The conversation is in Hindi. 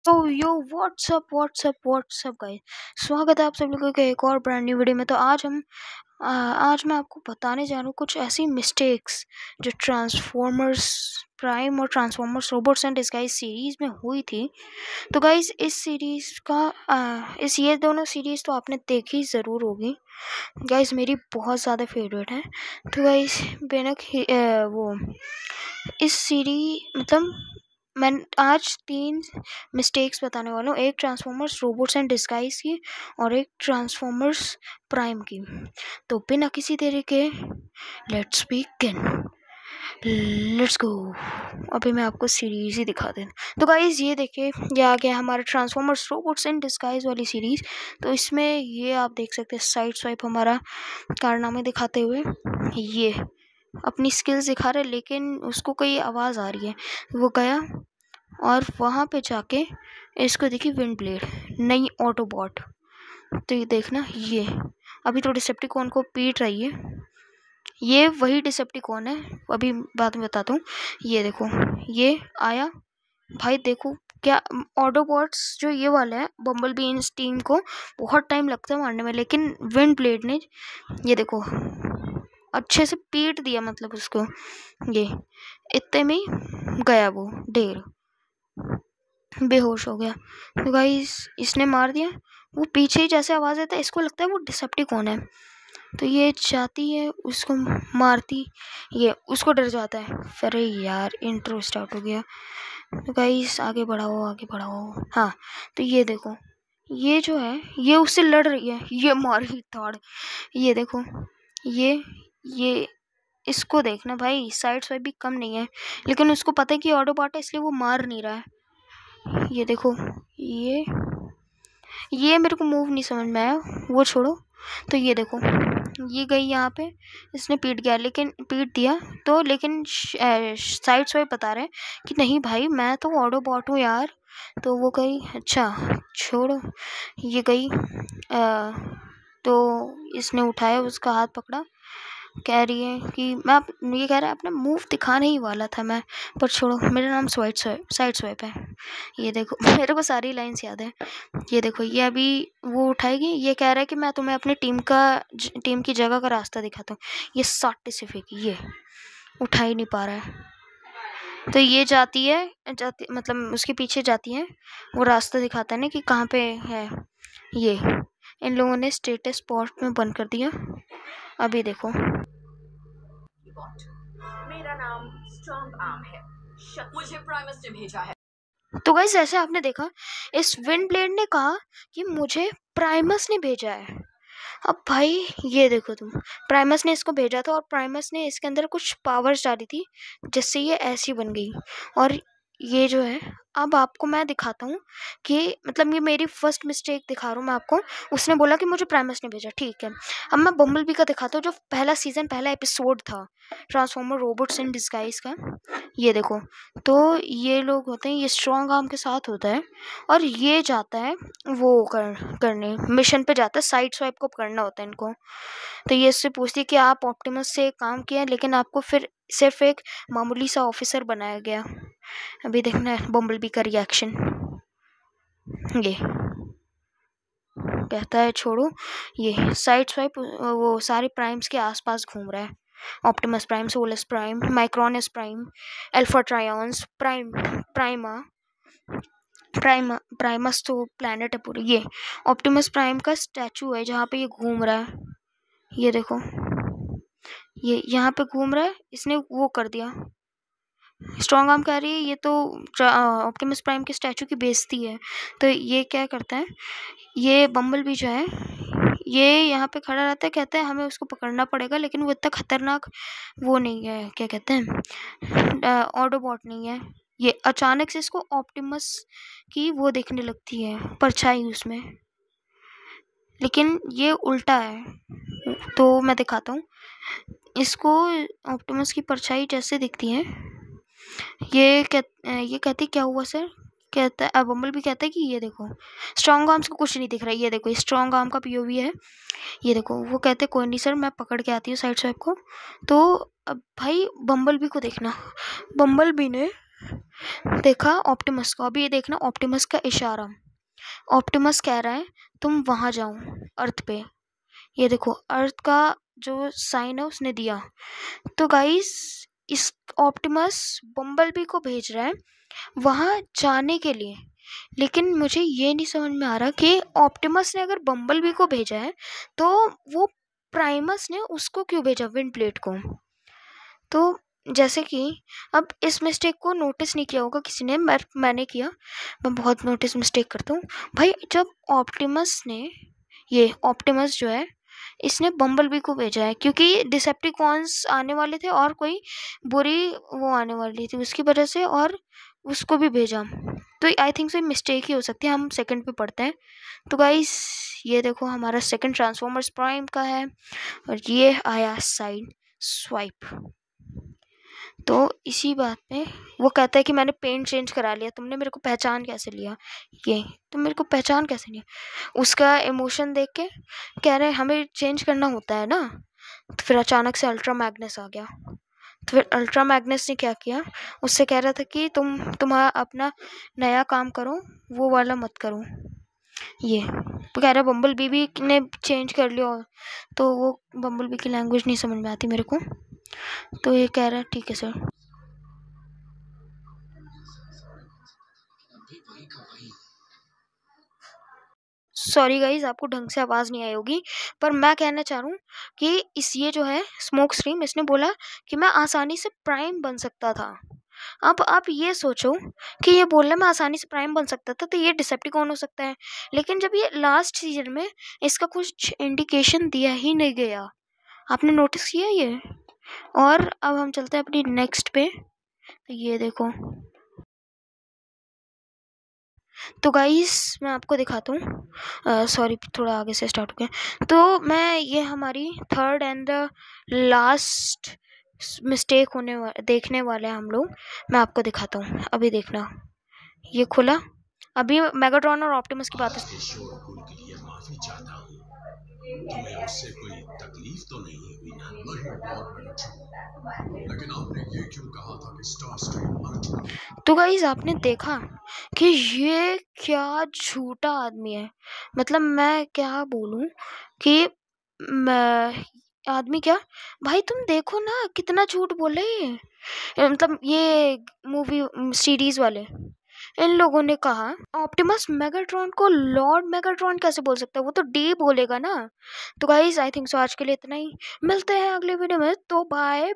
तो यो व्हाट्सअप गाइस, स्वागत है आप सब लोगों के एक और ब्रांड न्यू वीडियो में। तो आज मैं आपको बताने जा रहा हूँ कुछ ऐसी मिस्टेक्स जो ट्रांसफॉर्मर्स प्राइम और transformers robots and disguise series में हुई थी। तो गाइस इस सीरीज़ का ये दोनों सीरीज़ तो आपने देखी ज़रूर होगी गाइस, मेरी बहुत ज़्यादा फेवरेट है। तो गाइस मैंने वो इस सीरीज मैं आज 3 मिस्टेक्स बताने वाला हूँ, एक ट्रांसफॉर्मर्स रोबोट्स एंड डिस्गाइज की और एक ट्रांसफॉर्मर्स प्राइम की। तो बिना किसी देरी के लेट्स बिगिन, लेट्स गो। अभी मैं आपको सीरीज ही दिखा दें। तो गाइज ये देखिए, ये आ गया हमारा ट्रांसफॉर्मर्स रोबोट्स एंड डिस्गाइज वाली सीरीज। तो इसमें ये आप देख सकते हैं साइड स्वाइप हमारा कारनामे दिखाते हुए ये अपनी स्किल्स दिखा रहे, लेकिन उसको कोई आवाज़ आ रही है। वो गया और वहाँ पे जाके इसको देखी विंड ब्लेड नई ऑटोबॉट। तो ये देखना, ये अभी तो डिसेप्टिकॉन को पीट रही है। ये वही डिसेप्टिकॉन है, अभी बाद में बताता हूँ। ये देखो ये आया भाई, देखो क्या ऑटोबॉट्स जो ये वाला है बम्बल बी, इन टीम को बहुत टाइम लगता है मारने में, लेकिन विंड ब्लेड ने ये देखो अच्छे से पीट दिया, मतलब उसको ये इतने में गया, वो ढेर बेहोश हो गया। तो गाइस इसने मार दिया, वो पीछे ही जैसे आवाज़ आता है इसको लगता है वो डिसेप्टिकॉन है। तो ये जाती है उसको मारती, ये उसको डर जाता है। अरे यार इंट्रो स्टार्ट हो गया। तो गाइस आगे बढ़ाओ। हाँ तो ये देखो, ये जो है ये उससे लड़ रही है, ये मारी ताड़। ये देखो ये इसको देखना भाई, साइड स्वाइप भी कम नहीं है, लेकिन उसको पता है कि ऑटोबॉट है इसलिए वो मार नहीं रहा है। ये देखो ये मेरे को मूव नहीं समझ में आया, वो छोड़ो। तो ये देखो ये गई यहाँ पे, इसने पीट दिया तो, लेकिन साइड स्वाइप बता रहे हैं कि नहीं भाई मैं तो ऑटोबॉट हूँ यार। तो वो गई, अच्छा छोड़ो, ये गई तो इसने उठाया, उसका हाथ पकड़ा, कह रही है कि ये कह रहा है अपना मूव दिखाने ही वाला था मैं, पर छोड़ो मेरा नाम साइड स्वाइप है। ये देखो मेरे को सारी लाइंस याद है। ये देखो ये अभी वो उठाएगी, ये कह रहा है कि मैं तुम्हें अपनी टीम की जगह का रास्ता दिखाता हूँ। ये सार्टिफिक ये उठा ही नहीं पा रहा है। तो ये जाती मतलब उसके पीछे जाती है, वो रास्ता दिखाता है ना कि कहाँ पे है। ये इन लोगों ने स्टेटस पोस्ट में बंद कर दिया। अभी देखो मेरा नाम स्ट्रॉन्ग आर्म है, मुझे प्राइमस ने भेजा है। तो गाइस ऐसे आपने देखा, इस विंड ब्लेड ने कहा कि मुझे प्राइमस ने भेजा है। अब भाई ये देखो तुम, प्राइमस ने इसको भेजा था और प्राइमस ने इसके अंदर कुछ पावर्स डाली थी जिससे ये ऐसी बन गई। और ये जो है अब आपको मैं दिखाता हूँ कि मतलब ये मेरी फर्स्ट मिस्टेक दिखा रहा हूँ मैं आपको। उसने बोला कि मुझे प्राइमस ने भेजा, ठीक है। अब मैं बम्बलबी का दिखाता हूँ, जो पहला एपिसोड था ट्रांसफॉर्मर रोबोट्स इन डिस्गाइज का। ये देखो, तो ये लोग होते हैं, ये स्ट्रॉन्ग आर्म के साथ होता है और ये जाता है वो करने मिशन पे जाता है, साइड स्वाइप को करना होता है इनको। तो ये इससे पूछती है कि आप ऑप्टिमस से काम किया, लेकिन आपको फिर सिर्फ एक मामूली सा ऑफिसर बनाया गया। अभी देखना है बम्बलबी का रिएक्शन। ये कहता है छोड़ो, ये साइड स्वाइप वो सारे प्राइम्स के आसपास घूम रहा है। Optimus Prime, Solus Prime, Micronus Prime, Alpha Trions Primus तो प्लैनेट है पूरी। ये ऑप्टिमस प्राइम का स्टैचू है जहाँ पे ये घूम रहा है। ये देखो ये यहाँ पे घूम रहा है, इसने वो कर दिया। स्ट्रॉन्ग आर्म कह रही है ये तो ऑप्टिमस प्राइम के स्टैचू की बेइज्जती है। तो ये क्या करता है, ये बम्बलबी जो है ये यहाँ पे खड़ा रहता है, कहता है हमें उसको पकड़ना पड़ेगा, लेकिन वो इतना खतरनाक वो नहीं है, क्या कहते हैं ऑटोबॉट नहीं है। ये अचानक से इसको ऑप्टिमस की वो देखने लगती है, परछाई उसमें, लेकिन ये उल्टा है। तो मैं दिखाता हूँ इसको, ऑप्टिमस की परछाई जैसे दिखती है। ये कहती क्या हुआ सर, कहता है बम्बल भी कहता है कि ये देखो स्ट्रॉन्ग आर्म्स को कुछ नहीं दिख रहा है। ये देखो स्ट्रॉन्ग आर्म का पीओवी है। ये देखो वो कहते कोई नहीं सर, मैं पकड़ के आती हूँ साइड स्वाइप को। तो अब भाई बम्बल बी को देखना, बम्बल बी ने देखा ऑप्टिमस को, अभी ये देखना ऑप्टिमस का इशारा। ऑप्टिमस कह रहा है तुम वहां जाओ अर्थ पे। ये देखो अर्थ का जो साइन है उसने दिया। तो गाइस इस ऑप्टिमस बम्बलबी को भेज रहा है वहां जाने के लिए। लेकिन मुझे ये नहीं समझ में आ रहा कि ऑप्टिमस ने अगर बम्बलबी को भेजा है तो वो प्राइमस ने उसको क्यों भेजा, विंड ब्लेड को। तो जैसे कि अब इस मिस्टेक को नोटिस नहीं किया होगा किसी ने, मैंने किया, मैं बहुत नोटिस मिस्टेक करता हूँ भाई। जब ऑप्टिमस ने, ये ऑप्टिमस जो है इसने बम्बलबी को भेजा है क्योंकि डिसेप्टिकॉन्स आने वाले थे और कोई बुरी वो आने वाली थी उसकी वजह से, और उसको भी भेजा। तो आई थिंक सो मिस्टेक ही हो सकती है। हम सेकंड पे पढ़ते हैं। तो गाइस ये देखो हमारा सेकंड ट्रांसफॉर्मर्स प्राइम का है और ये आया साइड स्वाइप। तो इसी बात पे वो कहता है कि मैंने पेंट चेंज करा लिया, तुमने मेरे को पहचान कैसे लिया, ये तुम मेरे को पहचान कैसे लिया। उसका इमोशन देख के कह रहे हमें चेंज करना होता है ना। तो फिर अचानक से अल्ट्रा मैग्नस आ गया। तो फिर अल्ट्रा मैग्नस ने क्या किया, उससे कह रहा था कि तुम्हारा अपना नया काम करो, वो वाला मत करो। ये तो कह रहा बम्बल बी ने चेंज कर लिया। तो वो बम्बल बी की लैंग्वेज नहीं समझ में आती मेरे को। तो ये कह रहा है ठीक है सर। सॉरी गाइज आपको ढंग से आवाज़ नहीं आई होगी, पर मैं कहना चाह रहा हूँ कि इस ये जो है स्मोक स्ट्रीम, इसने बोला कि मैं आसानी से प्राइम बन सकता था। अब आप ये सोचो कि ये बोल रहा मैं आसानी से प्राइम बन सकता था, तो ये डिसेप्टिकॉन हो सकता है। लेकिन जब ये लास्ट सीजन में इसका कुछ इंडिकेशन दिया ही नहीं गया, आपने नोटिस किया ये। और अब हम चलते हैं अपनी नेक्स्ट पे। तो ये देखो, तो गाइस मैं आपको दिखाता हूँ, सॉरी थोड़ा आगे से स्टार्ट हो गया। तो मैं ये हमारी third and the last mistake देखने वाले हैं हम लोग। मैं आपको दिखाता हूँ, अभी देखना। ये खुला, अभी मेगाट्रॉन और ऑप्टिमस की बात है। के शोरगुल के लिए माफी चाहता हूँ। तुम्हें उससे कोई तकलीफ तो नहीं हुई ना? नहीं लॉर्ड मेगाट्रॉन, लेकिन आपने ये क्यों कहा था कि स्टार स्ट्रीम अल्ट्रा। तो गाइज आपने देखा कि ये क्या झूठा आदमी है। मतलब मैं क्या बोलूं कि आदमी क्या, भाई तुम देखो ना कितना झूठ बोले ये। मतलब ये मूवी सीरीज वाले इन लोगों ने कहा ऑप्टिमस मेगाट्रॉन को लॉर्ड मेगाट्रॉन कैसे बोल सकता है, वो तो डी बोलेगा ना। तो गाइस आई थिंक सो आज के लिए इतना ही, मिलते हैं अगले वीडियो में। तो बाय।